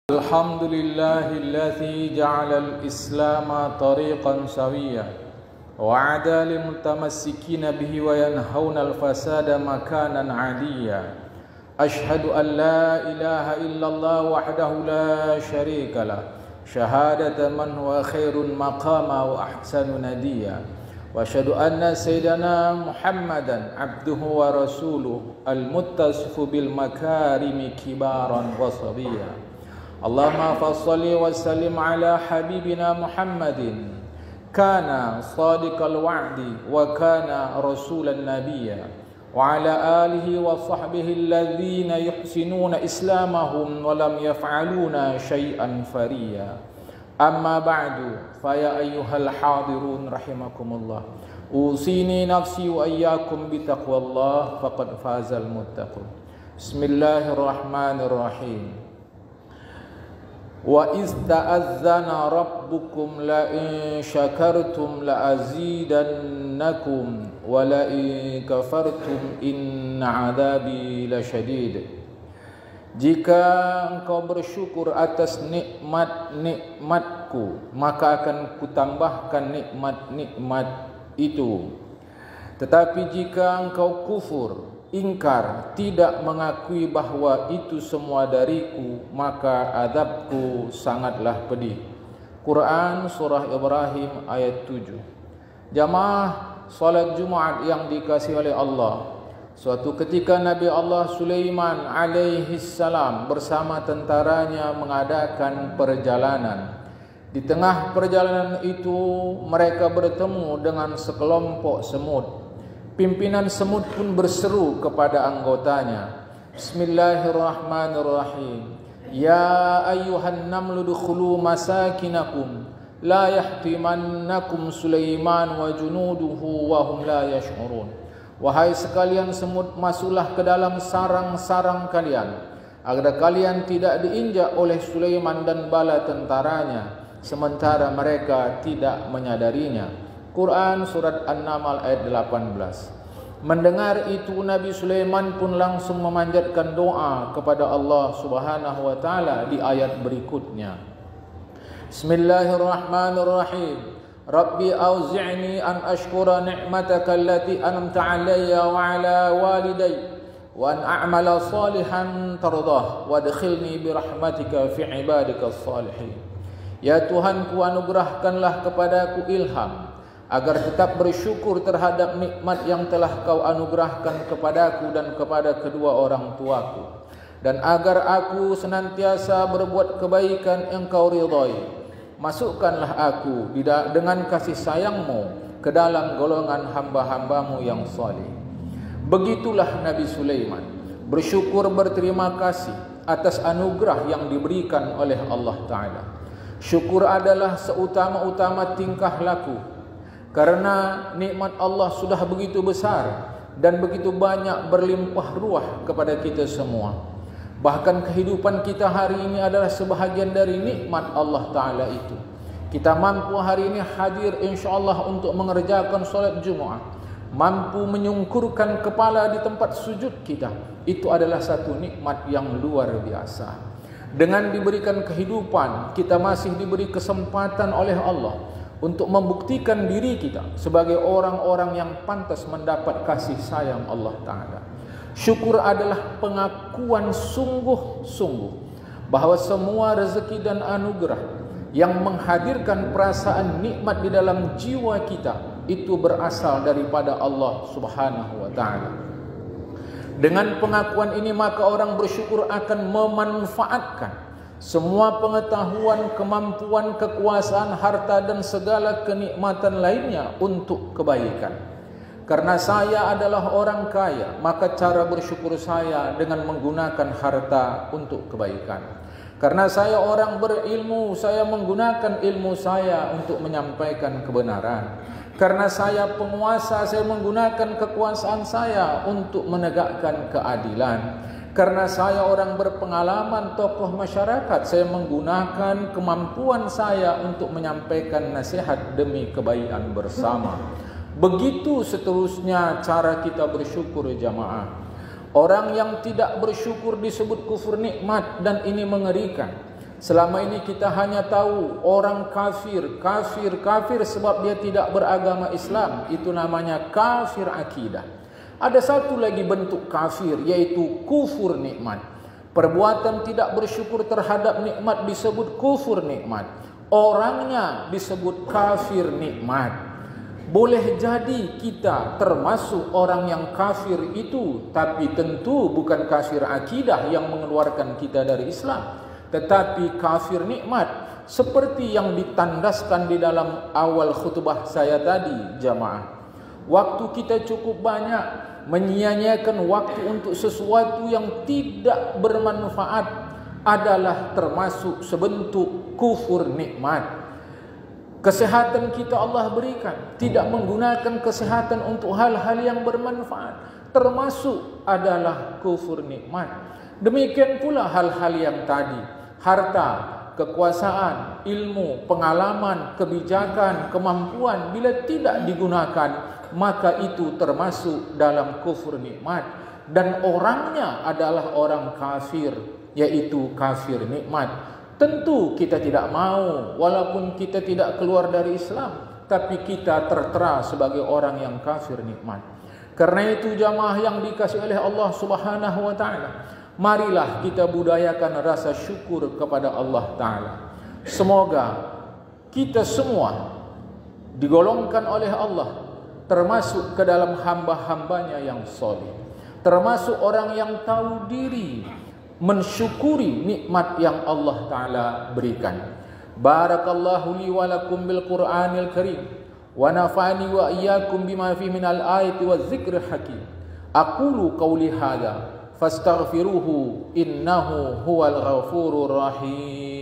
الحمد لله الذي جعل الإسلام طريقا سويا وعدا للمتمسكين به وينهون الفساد مكانا عاليا. أشهد أن لا إله إلا الله وحده لا شريك له شهادة من هو خير مقاما وأحسن نديا. وأشهد أن سيدنا محمدا عبده ورسوله المتصف بالمكارم كبارا وصبيا. اللهم فصل وسلم على حبيبنا محمد كان صادق الوعد وكان رسول النبي وعلى آله وصحبه الذين يحسنون إسلامهم ولم يفعلون شيئا فريا. أما بعد فيا أيها الحاضرون رحمكم الله، أوصيني نفسي وإياكم بتقوى الله فقد فاز المتقون. بسم الله الرحمن الرحيم. وَإِذْ تَأَذَّنَ رَبُّكُمْ لَئِن شَكَرْتُمْ لَأَزِيدَنَّكُمْ وَلَئِن كَفَرْتُمْ إِنَّ عَذَابِي لَشَدِيدٌ. Jika engkau bersyukur atas nikmat-nikmatku, maka akan kutambahkan nikmat-nikmat itu. Tetapi jika engkau kufur, ingkar, tidak mengakui bahawa itu semua dariku, maka azabku sangatlah pedih. Quran Surah Ibrahim ayat 7. Jamaah salat Jumaat yang dikasihi oleh Allah, suatu ketika Nabi Allah Sulaiman alaihi salam bersama tentaranya mengadakan perjalanan. Di tengah perjalanan itu mereka bertemu dengan sekelompok semut. Pimpinan semut pun berseru kepada anggotanya, Bismillahirrahmanirrahim. Ya ayyuhan namlu dukhulu masakinakum la yahtimannakum Sulaiman wa junuduhu wa hum la yash'urun. Wahai sekalian semut, masuklah ke dalam sarang-sarang kalian, agar kalian tidak diinjak oleh Sulaiman dan bala tentaranya, sementara mereka tidak menyadarinya. Quran Surat An-Naml ayat 18. Mendengar itu Nabi Sulaiman pun langsung memanjatkan doa kepada Allah Subhanahu wa taala di ayat berikutnya. Bismillahirrahmanirrahim. Rabbi auzi'ni an ashkura ni'mataka allati an'amta 'alayya wa 'ala walidayya wa an a'mala salihan tardah wadkhilni bi rahmatika fi 'ibadikas salihin. Ya Tuhanku, anugerahkanlah kepadaku ilham agar tetap bersyukur terhadap nikmat yang telah kau anugerahkan kepadaku dan kepada kedua orang tuaku, dan agar aku senantiasa berbuat kebaikan yang kau ridhai. Masukkanlah aku dengan kasih sayangmu ke dalam golongan hamba-hambamu yang saleh. Begitulah Nabi Sulaiman bersyukur berterima kasih atas anugerah yang diberikan oleh Allah Ta'ala. Syukur adalah seutama-utama tingkah laku, karena nikmat Allah sudah begitu besar dan begitu banyak berlimpah ruah kepada kita semua. Bahkan kehidupan kita hari ini adalah sebahagian dari nikmat Allah Ta'ala itu. Kita mampu hari ini hadir insyaAllah untuk mengerjakan solat Jumaat, mampu menyungkurkan kepala di tempat sujud kita. Itu adalah satu nikmat yang luar biasa. Dengan diberikan kehidupan, kita masih diberi kesempatan oleh Allah untuk membuktikan diri kita sebagai orang-orang yang pantas mendapat kasih sayang Allah Ta'ala. Syukur adalah pengakuan sungguh-sungguh bahawa semua rezeki dan anugerah yang menghadirkan perasaan nikmat di dalam jiwa kita itu berasal daripada Allah Subhanahu wa Ta'ala. Dengan pengakuan ini maka orang bersyukur akan memanfaatkan semua pengetahuan, kemampuan, kekuasaan, harta dan segala kenikmatan lainnya untuk kebaikan. Karena saya adalah orang kaya, maka cara bersyukur saya dengan menggunakan harta untuk kebaikan. Karena saya orang berilmu, saya menggunakan ilmu saya untuk menyampaikan kebenaran. Karena saya penguasa, saya menggunakan kekuasaan saya untuk menegakkan keadilan. Karena saya orang berpengalaman, tokoh masyarakat, saya menggunakan kemampuan saya untuk menyampaikan nasihat demi kebaikan bersama. Begitu seterusnya cara kita bersyukur, jamaah. Orang yang tidak bersyukur disebut kufur nikmat, dan ini mengerikan. Selama ini kita hanya tahu orang kafir sebab dia tidak beragama Islam. Itu namanya kafir akidah. Ada satu lagi bentuk kafir, yaitu kufur nikmat. Perbuatan tidak bersyukur terhadap nikmat disebut kufur nikmat. Orangnya disebut kafir nikmat. Boleh jadi kita termasuk orang yang kafir itu, tapi tentu bukan kafir akidah yang mengeluarkan kita dari Islam, tetapi kafir nikmat, seperti yang ditandaskan di dalam awal khutbah saya tadi, jamaah. Waktu kita cukup banyak menyia-nyiakan waktu untuk sesuatu yang tidak bermanfaat adalah termasuk sebentuk kufur nikmat. Kesehatan kita Allah berikan, tidak menggunakan kesehatan untuk hal-hal yang bermanfaat, termasuk adalah kufur nikmat. Demikian pula hal-hal yang tadi, harta, kekuasaan, ilmu, pengalaman, kebijakan, kemampuan, bila tidak digunakan, maka itu termasuk dalam kufur nikmat. Dan orangnya adalah orang kafir, yaitu kafir nikmat. Tentu kita tidak mau, walaupun kita tidak keluar dari Islam, tapi kita tertera sebagai orang yang kafir nikmat. Karena itu jamaah yang dikasihi oleh Allah Subhanahu wa taala, marilah kita budayakan rasa syukur kepada Allah taala. Semoga kita semua digolongkan oleh Allah termasuk ke dalam hamba-hambanya yang soleh, termasuk orang yang tahu diri, mensyukuri nikmat yang Allah Ta'ala berikan. Barakallahu li wa lakum bil Qur'anil Karim, wa nafa'ani wa iyyakum bima fi minal ayati wa zikril hakim. Aqulu qawli hadha fastaghfiruhu innahu huwal ghafurur rahim.